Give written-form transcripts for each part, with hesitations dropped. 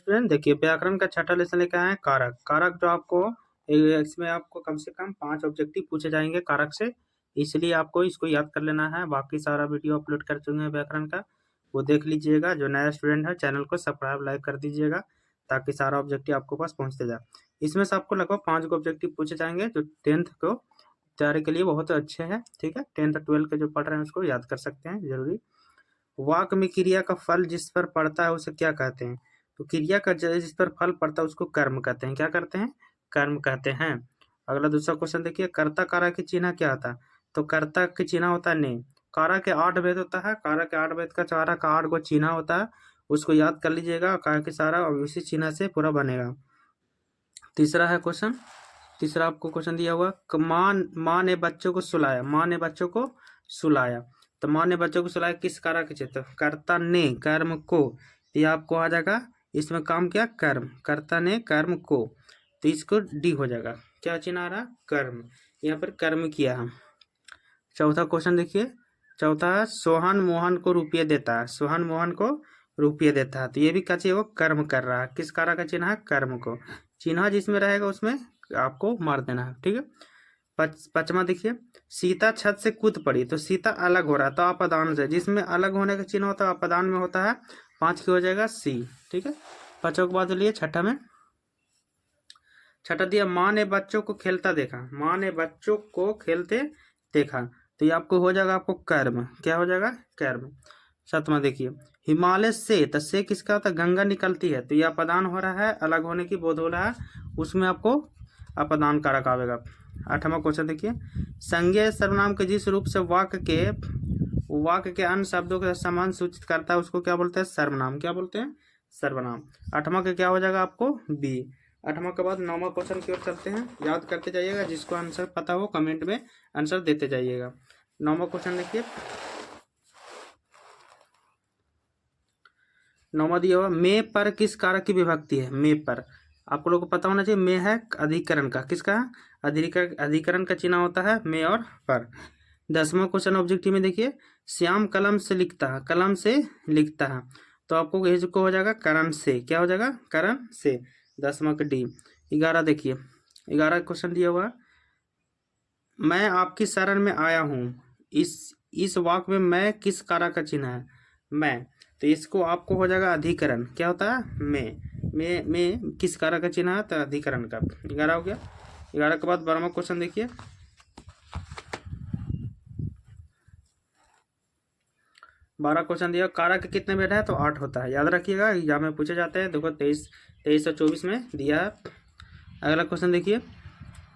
Student देखिए व्याकरण का छठा लेसन लेके आए हैं कारक। कारक जो आपको इसमें आपको कम से कम 5 ऑब्जेक्टिव पूछे जाएंगे कारक से, इसलिए आपको इसको याद कर लेना है। बाकी सारा वीडियो अपलोड कर चुके हैं व्याकरण का, वो देख लीजिएगा। जो नया स्टूडेंट है चैनल को सब्सक्राइब लाइक कर दीजिएगा ताकि सारा ऑब्जेक्टिव आपको पास पहुंचते जाए। इसमें से आपको लगभग 5 ऑब्जेक्टिव पूछे जाएंगे जो 10th को तैयारी के लिए बहुत अच्छे हैं। ठीक है, 10th 12th के जो पढ़ रहे हैं उसको याद कर सकते हैं जरूरी। वाक में क्रिया का फल जिस पर पड़ता है उसे क्या कहते हैं? तो क्रिया का जिस पर फल पड़ता है उसको कर्म कहते हैं। क्या करते हैं? कर्म कहते हैं। अगला दूसरा क्वेश्चन देखिए, कर्ता कारा की चिन्ह क्या होता है? तो कर्ता की चिन्ह होता है ने। कारा के 8 भेद होता है, कारा के 8 भेद का कारा का 8 को चिन्ह होता है, उसको याद कर लीजिएगा। कारा के सारा उसी चिन्ह से पूरा बनेगा। तीसरा है क्वेश्चन, तीसरा आपको क्वेश्चन दिया हुआ, माँ ने बच्चों को सुलाया। माँ ने बच्चों को सुलाया, तो माँ ने बच्चों को सुलाया किस कारक के चित्र? कर्ता ने कर्म को, ये आपको आ जाएगा। इसमें काम किया कर्म, कर्ता ने कर्म को, तो इसको डी हो जाएगा। क्या चिन्ह आ रहा? कर्म, यहाँ पर कर्म किया हम। चौथा क्वेश्चन देखिए, चौथा है सोहन मोहन को रुपये देता है। सोहन मोहन को रुपये देता है, तो ये भी क्या चाहिए? वो कर्म कर रहा है। किस कारक का चिन्ह है? कर्म को। चिन्ह जिसमें रहेगा उसमें आपको मार देना है। ठीक है, पचमा देखिए, सीता छत से कूद पड़ी, तो सीता अलग हो रहा है तो अपदान से, जिसमें अलग होने का चिन्ह होता है अपदान में होता है। 5 की हो जाएगा सी। ठीक है, पांचों के बाद लिए छठा में, छठा दिया माँ ने बच्चों को खेलता देखा। माँ ने बच्चों को खेलते देखा, तो ये आपको हो जाएगा आपको कर्म। क्या हो जाएगा? कर्म। सातवां देखिए, हिमालय से, तो से किसका होता है? गंगा निकलती है, तो यह अपदान हो रहा है, अलग होने की बोध हो रहा है, उसमें आपको अपदान कारक आवेगा। आठवां क्वेश्चन देखिए, संज्ञेय सर्वनाम के जिस रूप से वाक्य के अन्य शब्दों के समान सूचित करता है उसको क्या बोलते हैं? सर्वनाम। क्या बोलते हैं? सर्वनाम। आठवां का क्या हो जाएगा आपको? बी। आठवां के बाद नौवां क्वेश्चन की ओर चलते हैं, याद करते जाइएगा। जिसको आंसर पता हो कमेंट में आंसर देते जाइएगा। नौवां क्वेश्चन देखिए, नौवां दिया हुआ, में पर किस कारक की विभक्ति है? में पर आप लोगों को पता होना चाहिए। में है अधिकरण का, किसका? अधिकरण का चिन्ह होता है में और पर। 10वां क्वेश्चन ऑब्जेक्टिव में देखिए, श्याम कलम से लिखता है, कलम से लिखता है, तो आपको यही को हो जाएगा करण से। क्या हो जाएगा? करण से। 10वां का डी। 11 देखिए, 11 क्वेश्चन दिया हुआ, मैं आपकी शरण में आया हूँ, इस वाक्य में मैं किस कारक का चिन्ह है? मैं, तो इसको आपको हो जाएगा अधिकरण। क्या होता है? में किस कारक का चिन्ह है? तो अधिकरण का। 11 हो गया। 11 के बाद 12वां क्वेश्चन देखिए, 12 क्वेश्चन दिया, कारक कितने भेद है? तो 8 होता है, याद रखिएगा, एग्जाम में पूछे जाते हैं। देखो 23 और 24 में दिया है। अगला क्वेश्चन देखिए,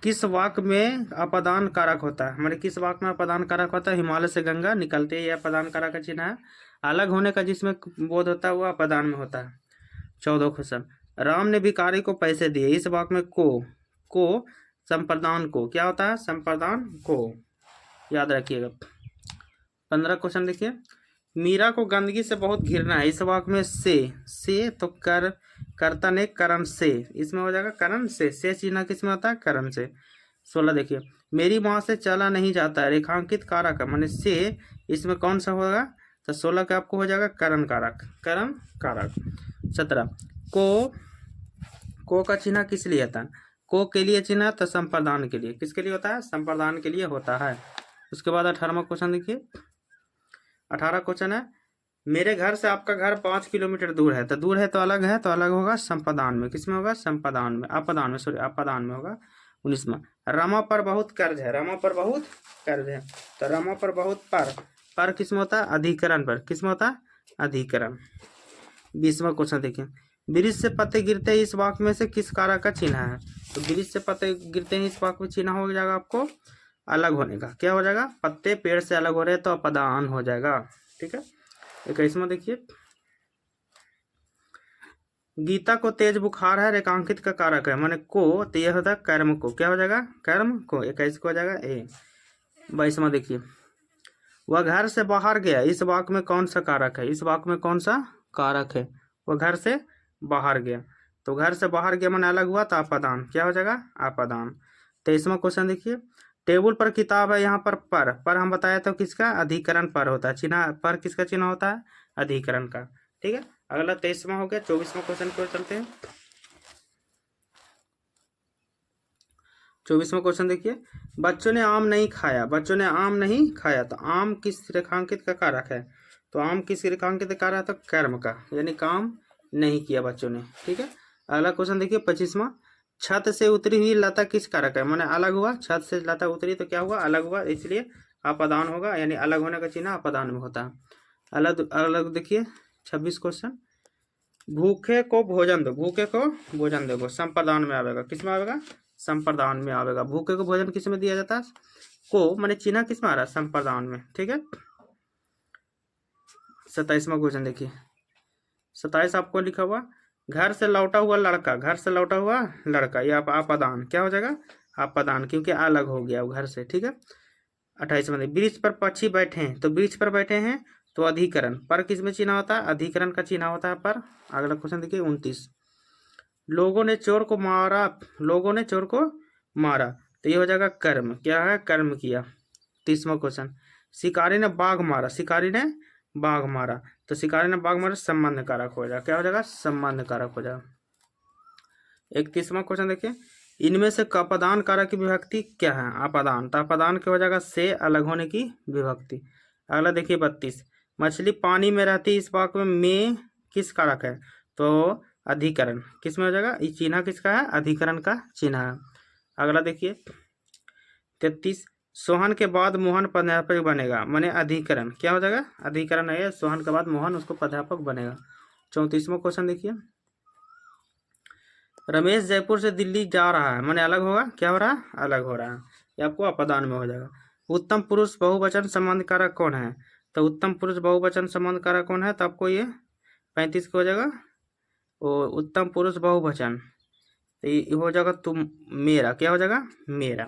किस वाक्य में अपदान कारक होता है? हमारे किस वाक्य में अपदान कारक होता है? हिमालय से गंगा निकलते ही अपदान कारक का चिन्ह है। अलग होने का जिसमें बोध होता है वो अपदान में होता है। 14 क्वेश्चन, राम ने भिखारी को पैसे दिए, इस वाक्य में को संप्रदान को, क्या होता है? संप्रदान को, याद रखिएगा। 15 क्वेश्चन देखिए, मीरा को गंदगी से बहुत घिरना है, इस वाक्य में से तो कर्ता ने करण से, इसमें हो जाएगा करण से चिन्ह किसमें होता है? करण से। 16 देखिए, मेरी माँ से चला नहीं जाता है, रेखांकित कारक है, माने से, इसमें कौन सा होगा? तो 16 का आपको हो जाएगा करण कारक, करण कारक। 17 को का चिन्ह किस लिए होता है? को के लिए चिन्ह तो संप्रदान के लिए, किसके लिए होता है? संप्रदान के लिए होता है। उसके बाद 18वां क्वेश्चन देखिए, 18 क्वेश्चन है, मेरे घर से आपका घर 5 किलोमीटर दूर है, तो दूर है तो अलग होगा संप्रदान में। किसमें होगा? संप्रदान में, अपदान में, सॉरी अपदान में होगा। 19वां, रमा पर बहुत कर्ज है, रमा पर बहुत कर्ज है, तो रमा पर बहुत पर किसमें होता है? अधिकरण पर, किसमें होता है? अधिकरण। 20वां क्वेश्चन देखिए, वृक्ष से पत्ते गिरते हैं, इस वाक्य में से किस कारक का चिन्ह है? तो वृक्ष से पत्ते गिरते हैं, इस वाक्य में चिन्ह हो जाएगा आपको अलग होने का। क्या हो जाएगा? पत्ते पेड़ से अलग हो रहे हैं तो अपदान हो जाएगा। ठीक है, 21वां देखिए, गीता को तेज बुखार है, रेखांकित का कारक है, माने को, तो यह होता है कर्म को। क्या हो जाएगा? कर्म को। 21 को हो जाएगा ए। 22वां देखिए, वह घर से बाहर गया, इस वाक्य में कौन सा कारक है? इस वाक्य में कौन सा कारक है? वह घर से बाहर गया, तो घर से बाहर गया माने अलग हुआ तो अपदान। क्या हो जाएगा? अपदान। 23वां क्वेश्चन देखिए, टेबल पर किताब है, यहाँ पर हम बताया तो किसका? अधिकरण पर होता है चिन्ह, पर किसका चिन्ह होता है? अधिकरण का। ठीक है, अगला 23वां हो गया। 24वां क्वेश्चन की ओर चलते हैं। 24वां क्वेश्चन देखिए, बच्चों ने आम नहीं खाया, बच्चों ने आम नहीं खाया, तो आम किस रेखांकित का कारक है? तो आम किस रेखांकित का कारक है? तो कर्म का, यानी काम नहीं किया बच्चों ने। ठीक है। अगला क्वेश्चन देखिए 25वां, छत से उतरी हुई लता किस कारक है? माने अलग हुआ, छत से लता उतरी तो क्या हुआ? अलग हुआ, इसलिए अपादान होगा, यानी अलग होने का चिन्ह अपादान में होता है। अलग अलग देखिए 26 क्वेश्चन, भूखे को भोजन दो, भूखे को भोजन दो, संप्रदान में आवेगा। किस में आवेगा? संप्रदान में आवेगा। भूखे को भोजन किस में दिया जाता है? को माने चिन्ह किस में आ रहा है? संप्रदान में। ठीक है। 27वां क्वेश्चन देखिए, 27 आपको लिखा हुआ, घर से लौटा हुआ लड़का, घर से लौटा हुआ लड़का, ये अपादान क्या हो जाएगा? अपादान, क्योंकि अलग हो गया वो घर से। ठीक है। 28वां, वृक्ष पर पक्षी बैठे हैं, तो वृक्ष पर बैठे हैं तो अधिकरण पर किस में चिन्ह होता है? अधिकरण का चिन्ह होता है पर। अगला क्वेश्चन देखिए 29, लोगों ने चोर को मारा, लोगों ने चोर को मारा, तो ये हो जाएगा कर्म। क्या है? कर्म किया। 30वां क्वेश्चन, शिकारी ने बाघ मारा, शिकारी ने बाघ मारा, तो शिकारी ने बाघ मारा संबंध कारक हो जाएगा। क्या हो जाएगा? संबंध कारक हो जाएगा। 31वां क्वेश्चन देखिए, इनमें से अपादान कारक की विभक्ति क्या है? अपादान, तो अपादान क्या हो जाएगा? से अलग होने की विभक्ति। अगला देखिए 32, मछली पानी में रहती, इस वाक्य में किस कारक है? तो अधिकरण। किस में हो जाएगा? ये चिन्ह किसका है? अधिकरण का चिन्ह है। अगला देखिए 33, सोहन के बाद मोहन प्राध्यापक बनेगा, माने अधिकरण। क्या हो जाएगा? अधिकरण है, सोहन के बाद मोहन उसको प्राध्यापक बनेगा। 34वां क्वेश्चन देखिए, रमेश जयपुर से दिल्ली जा रहा है, माने अलग होगा। क्या हो रहा है? अलग हो रहा है। ये आपको अपादान में हो जाएगा। उत्तम पुरुष बहुवचन संबंध कारक कौन है? तो उत्तम पुरुष बहुवचन संबंध कारक कौन है? तो आपको ये 35 का हो जाएगा, और उत्तम पुरुष बहुवचन, तो ये हो जाएगा तुम मेरा। क्या हो जाएगा? मेरा।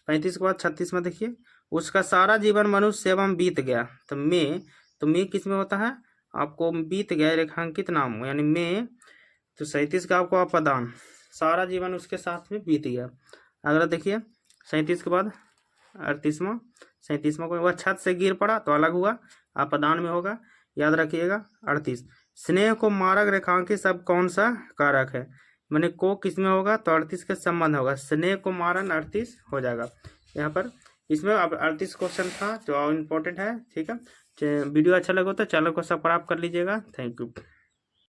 35 के बाद 36 में देखिए, उसका सारा जीवन मनुष्य सेवा में बीत गया, तो मैं किस में होता है? आपको बीत गया रेखांकित नाम, यानी मैं, तो 37 का आपको अपादान, सारा जीवन उसके साथ में बीत गया। अगला देखिए 37 के बाद 38वां, 37वां को, वह छत से गिर पड़ा, तो अलग हुआ, अपादान में होगा, याद रखिएगा। 38, स्नेह को मारक रेखांकित सब कौन सा कारक है? मैंने को किस में होगा? तो 38 के संबंध होगा, स्नेह को मारन 38 हो जाएगा यहाँ पर। इसमें अब 38 क्वेश्चन था जो इम्पोर्टेंट है। ठीक है। वीडियो अच्छा लगे तो चैनल को सब्सक्राइब कर लीजिएगा। Thank you.